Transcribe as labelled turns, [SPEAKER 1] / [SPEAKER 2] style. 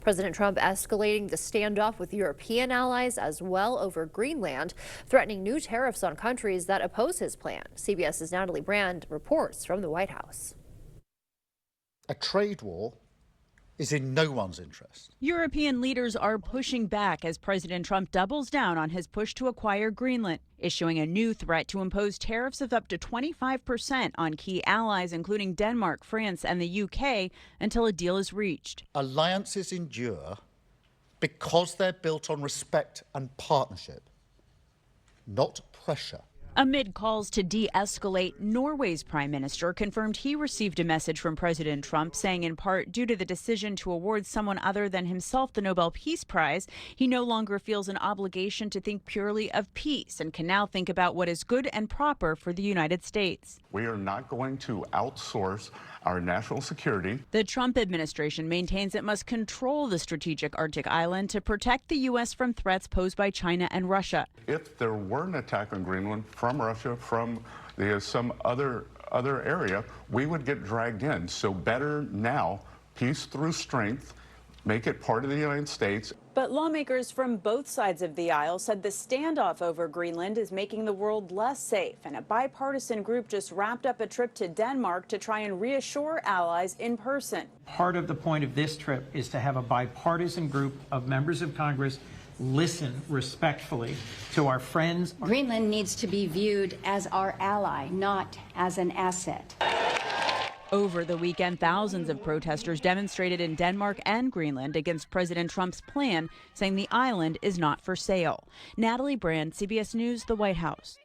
[SPEAKER 1] President Trump escalating the standoff with European allies as well over Greenland, threatening new tariffs on countries that oppose his plan. CBS's Natalie Brand reports from the White House.
[SPEAKER 2] A trade war is in no one's interest.
[SPEAKER 3] European leaders are pushing back as President Trump doubles down on his push to acquire Greenland, issuing a new threat to impose tariffs of up to 25% on key allies, including Denmark, France, and the UK, until a deal is reached.
[SPEAKER 2] Alliances endure because they're built on respect and partnership, not pressure.
[SPEAKER 3] Amid calls to de-escalate, Norway's prime minister confirmed he received a message from President Trump saying, in part, due to the decision to award someone other than himself the Nobel Peace Prize, he no longer feels an obligation to think purely of peace and can now think about what is good and proper for the United States.
[SPEAKER 4] We are not going to outsource our national security.
[SPEAKER 3] The Trump administration maintains it must control the strategic Arctic island to protect the U.S. from threats posed by China and Russia.
[SPEAKER 4] If there were an attack on Greenland from Russia, from some other area, we would get dragged in. So better now, peace through strength, make it part of the United States.
[SPEAKER 5] But lawmakers from both sides of the aisle said the standoff over Greenland is making the world less safe. And a bipartisan group just wrapped up a trip to Denmark to try and reassure allies in person.
[SPEAKER 6] Part of the point of this trip is to have a bipartisan group of members of Congress listen respectfully to our friends.
[SPEAKER 7] Greenland needs to be viewed as our ally, not as an asset.
[SPEAKER 3] Over the weekend, thousands of protesters demonstrated in Denmark and Greenland against President Trump's plan, saying the island is not for sale. Natalie Brand, CBS News, the White House.